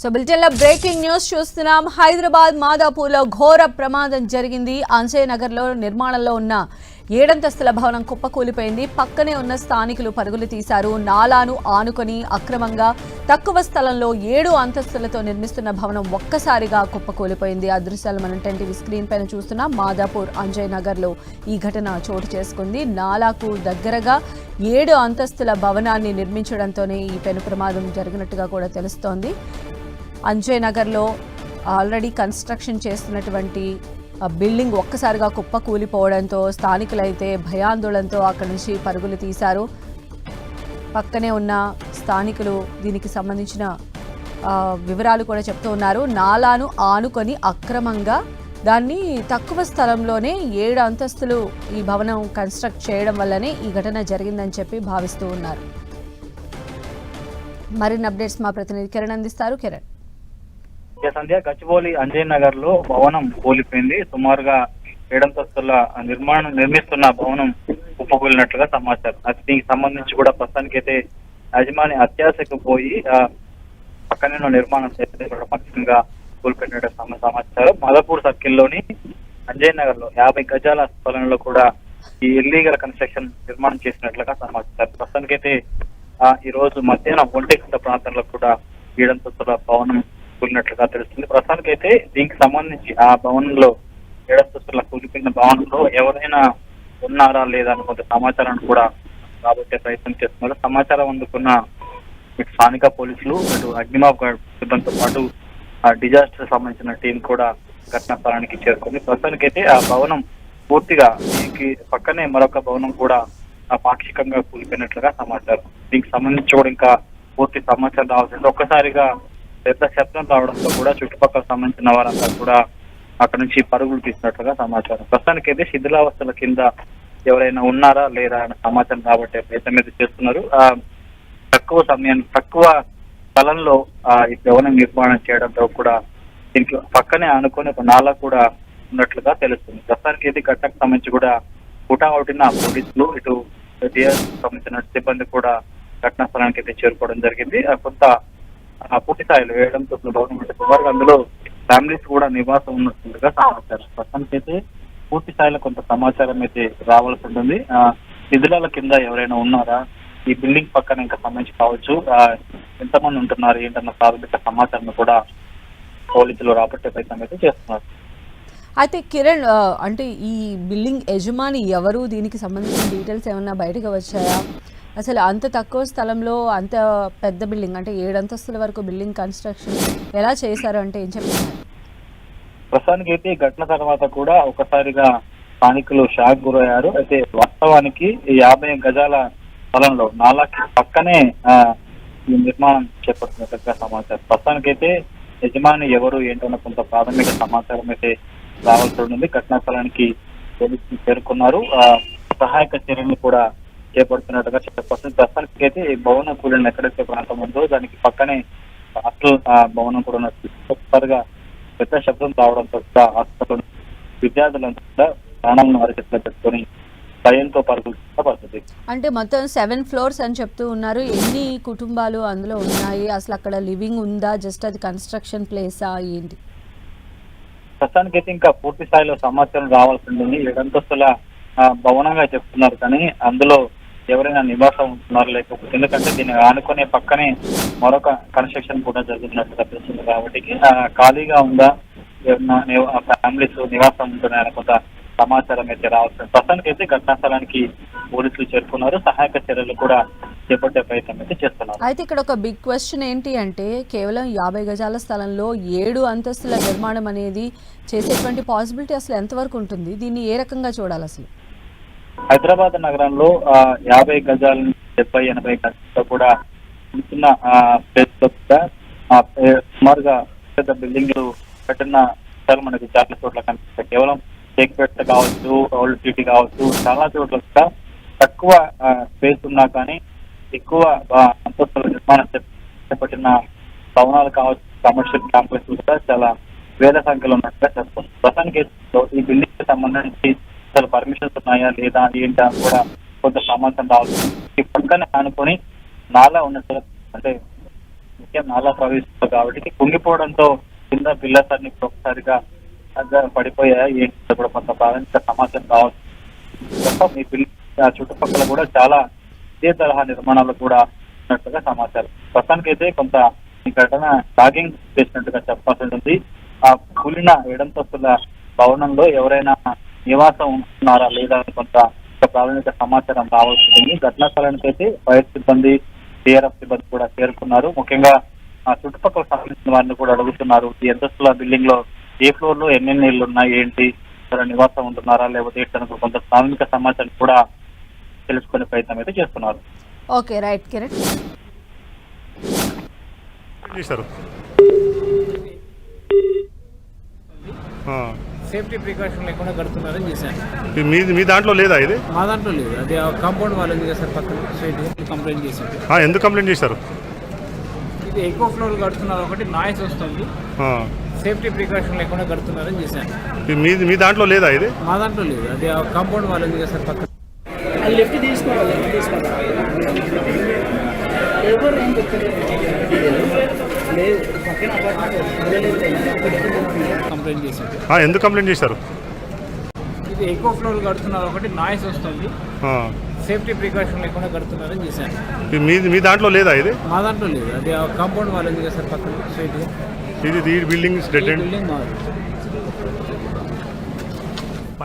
So బులెటిన్లో breaking news చూస్తున్నాం. హైదరాబాద్ మాదాపూర్లో ఘోర ప్రమాదం జరిగింది. అంజయ్ నగర్లో నిర్మాణంలో ఉన్న 7 అంతస్తుల భవనం కుప్పకూలిపోయింది. పక్కనే ఉన్న స్థానికులు పరుగులు తీశారు. నాలాను ఆనుకొని అక్రమంగా తక్కువ స్థలంలో 7 అంతస్తులతో నిర్మిస్తున్న భవనం ఒక్కసారిగా కుప్పకూలిపోయింది. ఆ దృశ్యాలు మనం 10 టీవీ స్క్రీన్ పైన చూస్తున్నాం. మాదాపూర్ అంజయ్ నగర్లో ఈ ఘటన చోటు చేసుకుంది. నాలాకు దగ్గరగా 7 అంతస్తుల భవనాన్ని నిర్మించడంతోనే ఈ పెను ప్రమాదం జరిగినట్టుగా కూడా తెలుస్తోంది. అంజయ్ నగర్లో ఆల్రెడీ కన్స్ట్రక్షన్ చేస్తున్నటువంటి బిల్డింగ్ ఒక్కసారిగా కుప్ప కూలిపోవడంతో స్థానికులైతే భయాందోళనతో అక్కడి నుంచి పరుగులు తీశారు. పక్కనే ఉన్న స్థానికులు దీనికి సంబంధించిన వివరాలు కూడా చెప్తూ ఉన్నారు. నాలాను ఆనుకొని అక్రమంగా దాన్ని తక్కువ స్థలంలోనే 7 అంతస్తులు ఈ భవనం కన్స్ట్రక్ట్ చేయడం వల్లనే ఈ ఘటన జరిగిందని చెప్పి భావిస్తూ ఉన్నారు. మరిన్ని అప్డేట్స్ మా ప్రతినిధి కిరణ్ అందిస్తారు. కిరణ్, సంధ్య, గచ్చిబౌలి అంజయ్ నగర్ లో భవనం కూలిపోయింది. సుమారుగా 7 అంతస్తుల నిర్మిస్తున్న భవనం కుప్పకూలినట్లుగా సమాచారం. దీనికి సంబంధించి కూడా ప్రస్తుతానికైతే యజమాని అత్యాశకు పోయి పక్కనే నిర్మాణం చేస్తే పక్షంగా కూలిపోయినట్టు సమాచారం. మాదాపూర్ సర్కిల్లోని అంజయ్ నగర్ లో 50 గజాల స్థలంలో కూడా ఈ ఇల్లీగల్ కన్స్ట్రక్షన్ నిర్మాణం చేసినట్లుగా సమాచారం. ప్రస్తుతానికైతే ఈ రోజు మధ్యాహ్నం 1 గంటల ప్రాంతంలో కూడా 7 అంతస్తుల భవనం కూలినట్లుగా తెలుస్తుంది. ప్రస్తుతానికైతే దీనికి సంబంధించి ఆ భవనంలో 7 అంతస్తుల కూలిపోయిన భవనంలో ఎవరైనా ఉన్నారా లేదా అని కొంత సమాచారాన్ని కూడా రాబట్టే ప్రయత్నం చేస్తున్నారు. సమాచారం అందుకున్న ఇటు స్థానిక పోలీసులు, ఇటు అగ్నిమాపక సిబ్బందితో పాటు డిజాస్టర్ సంబంధించిన టీం కూడా ఘటనా స్థలానికి చేరుకుంది. ప్రస్తుతానికైతే ఆ భవనం పూర్తిగా దీనికి పక్కనే మరొక భవనం కూడా పాక్షికంగా కూలిపోయినట్లుగా సమాచారం. దీనికి సంబంధించి కూడా ఇంకా పూర్తి సమాచారం రావాల్సింది. ఒక్కసారిగా పెద్ద శబ్దం రావడంతో కూడా చుట్టుపక్కల సంబంధించిన వారంతా కూడా అక్కడ నుంచి పరుగులు తీసినట్లుగా సమాచారం. ప్రస్తుతానికైతే శిథిలావస్థల కింద ఎవరైనా ఉన్నారా లేదా అనే సమాచారం రాబట్టే ప్రయత్నం అయితే చేస్తున్నారు. తక్కువ స్థలంలో ఈ భవనం నిర్మాణం చేయడంతో కూడా దీనికి పక్కనే అనుకుని ఒక నాలా కూడా ఉన్నట్లుగా తెలుస్తుంది. ప్రస్తుతానికి అయితే ఘటనకు సంబంధించి కూడా హుటాహుటిన పోలీసులు, ఇటు డిఆర్ఎస్ సంబంధించిన సిబ్బంది కూడా ఘటనా స్థలానికి అయితే చేరుకోవడం జరిగింది. కొంత పూర్తి స్థాయిలో 7 అంతస్తుల భవనం అంటే సుమారుగా అందులో ఫ్యామిలీస్ కూడా నివాసం ఉన్నట్లుగా సమాచారం. ప్రస్తుతానికైతే పూర్తి స్థాయిలో కొంత సమాచారం అయితే రావాల్సి ఉంటుంది. నిధుల కింద ఎవరైనా ఉన్నారా, ఈ బిల్డింగ్ పక్కన ఇంకా సంబంధించి కావచ్చు, ఎంతమంది ఉంటున్నారు ఏంటన్న ప్రాథమిక సమాచారం కూడా పోలీసులు రాబట్టే ప్రయత్నం అయితే చేస్తున్నారు. అయితే కిరణ్, అంటే ఈ బిల్డింగ్ యజమాని ఎవరు, దీనికి సంబంధించిన డీటెయిల్స్ ఏమన్నా బయటకు వచ్చాయా? అసలు అంత తక్కువ స్థలంలో అంత పెద్ద బిల్డింగ్ అంటే 7 అంతస్తుల వరకు బిల్డింగ్ కన్స్ట్రక్షన్ ఎలా చేశారు అంటే ఏం చెప్తున్నారు? ప్రస్తుతానికి అయితే ఘటన తర్వాత కూడా ఒకసారిగా స్థానికులు షాక్ గురయ్యారు. అయితే వాస్తవానికి 50 గజాల స్థలంలో నాలాకి పక్కనే ఈ నిర్మాణం చేపడుతున్నట్లుగా సమాచారం. ప్రస్తుతానికైతే యజమాని ఎవరు ఏంటన్న కొంత ప్రాథమిక సమాచారం అయితే రావాల్సి ఉంటుంది. ఘటనా స్థలానికి పోలీసులు చేరుకున్నారు. సహాయక చర్యలు కూడా చేపడుతున్నట్టుగా చెప్పొస్తుంది. ప్రస్తుతానికి అయితే ఈ భవనం కూలిన ఎక్కడైతే ప్రాంతం ఉందో దానికి పక్కనే అసలు భవనం కూడా ఒకసారిగా పెద్ద శబ్దం రావడంతో కూడా హాస్పిటల్ విద్యార్థులంతా కూడా ప్రాణాలను అరిచేతిలో పెట్టుకొని భయంతో పరుగుతున్న పరిస్థితి. అంటే మొత్తం 7 ఫ్లోర్స్ అని చెప్తూ ఉన్నారు. ఎన్ని కుటుంబాలు అందులో ఉన్నాయి? అసలు అక్కడ లివింగ్ ఉందా, జస్ట్ అది కన్స్ట్రక్షన్ ప్లేసా ఏంటి? ప్రస్తుతానికి అయితే ఇంకా పూర్తి స్థాయిలో సమాచారం రావాల్సి ఉంటుంది. 7 అంతస్తుల భవనంగా చెప్తున్నారు కానీ అందులో ఎవరైనా నివాసం ఉంటున్నారు లేకపోతే, ఎందుకంటే దీన్ని ఆనుకునే పక్కనే మరొక కన్స్ట్రక్షన్ కూడా జరుగుతున్నట్టుగా తెలుస్తుంది. కాబట్టి ఖాళీగా ఉందా, ఫ్యామిలీస్ నివాసం ఉంటున్నాయని కొంత సమాచారం అయితే రావాల్సింది. ప్రస్తుతానికి అయితే ఘటనా స్థలానికి పోలీసులు చేరుకున్నారు. సహాయక చర్యలు కూడా చేపట్టే ప్రయత్నం అయితే చేస్తున్నారు. అయితే ఇక్కడ ఒక బిగ్ క్వశ్చన్ ఏంటి అంటే, కేవలం 50 గజాల స్థలంలో 7 అంతస్తుల నిర్మాణం అనేది చేసేటువంటి పాసిబిలిటీ అసలు ఎంతవరకు ఉంటుంది? దీన్ని ఏ రకంగా చూడాలి అసలు? హైదరాబాద్ నగరంలో 50 గజాల నుంచి 70-80 గజాలతో కూడా చిన్న ప్లేస్ లో కూడా సుమారుగా పెద్ద బిల్డింగ్లు కట్టిన మనకి చాలా చోట్ల కనిపిస్తాయి. కేవలం టేక్పేట కావచ్చు, ఓల్డ్ సిటీ కావచ్చు, చాలా చోట్ల కూడా తక్కువ స్పేస్ ఉన్నా కానీ ఎక్కువ అంతస్తుల నిర్మాణం చేపట్టిన భవనాలు కావచ్చు, కమర్షియల్ క్యాంపస్ కూడా చాలా వేల సంఖ్యలో ఉన్నట్టుగా చెప్తాం. ప్రస్తుతానికి ఈ బిల్డింగ్ కి సంబంధించి అసలు పర్మిషన్స్ ఉన్నాయా లేదా ఏంటా కూడా కొంత సమాచారం రావచ్చు. ఈ పక్కనే అనుకుని నాలా ఉన్నట్టు అంటే ముఖ్యం నాలా ప్రవేశిస్తుంది కాబట్టి కుంగిపోవడంతో కింద పిల్లర్స్ అన్ని ఒకసారిగా పడిపోయాయి. ఏంటి కూడా కొంత ప్రాథమిక సమాచారం కావచ్చు. మీ పిల్లల చుట్టుపక్కల కూడా చాలా ఇదే తరహా నిర్మాణాలు కూడా ఉన్నట్టుగా సమాచారం. ప్రస్తుతానికైతే కొంత ఈ ఘటన టాగింగ్ చేసినట్టుగా చెప్పాల్సి ఉంటుంది. ఆ కూలిన ఏడంతస్తుల భవనంలో ఎవరైనా నివాసం ఉంటున్నారా లేదా అని కొంత ప్రాథమిక సమాచారం రావాల్సి ఉంది. ఘటనా స్థలానికి అయితే ఫైర్ సిబ్బంది, టీఆర్ఎఫ్ సిబ్బంది కూడా చేరుకున్నారు. ముఖ్యంగా ఆ చుట్టుపక్కల సంబంధించిన వారిని కూడా అడుగుతున్నారు. ఈ అంతస్తుల బిల్డింగ్ లో ఏ ఫ్లోర్ లో ఎన్నెన్ని ఇళ్ళు ఉన్నాయి, ఏంటి, నివాసం ఉంటున్నారా లేకపోతే ఏంటనుకో కొంత ప్రాథమిక సమాచారం కూడా తెలుసుకునే ప్రయత్నం అయితే చేస్తున్నారు. Okay, right Kiran. Safety precaution లేకుండా కడుతున్నారని చేశాను. మీ దాంట్లో లేదా ఇది? మా దాంట్లో లేదు. అది కాంపౌండ్ వాళ్ళు ఉంది కదా సార్, పక్కన స్ట్రైట్ కంప్లైంట్ చేశారు. ఎందుకు కంప్లైంట్ చేశారు? ఇది ఎక్కువ ఫ్లోర్ కడుతున్నారు, ఒకటి నాయిస్ వస్తుంది, సేఫ్టీ ప్రికాషన్ లేకుండా కడుతున్నారని చేశాను. మీ దాంట్లో లేదా ఇది? మా దాంట్లో లేదు. అది కాంపౌండ్ వాళ్ళు ఉంది కదా సార్, పక్కన లిఫ్ట్ తీసుకోవాలి. ఎవరు ఏం లేదు, పక్కన కంప్లైంట్ చేశారు. ఎందుకు కంప్లైంట్ చేశారు? ఇది ఎక్కువ ఫ్లోర్ కడుతున్నారు, ఒకటి నాయిస్ వస్తుంది, సేఫ్టీ ప్రికాషన్ లేకుండా కడుతున్నారని చేశాను. మీ దాంట్లో లేదా ఇది? మా దాంట్లో లేదు. అది కాంపౌండ్ వాళ్ళు ఉంది కదా సార్, పక్కన స్ట్రైట్ ఇది బిల్డింగ్ బిల్డింగ్ మాది.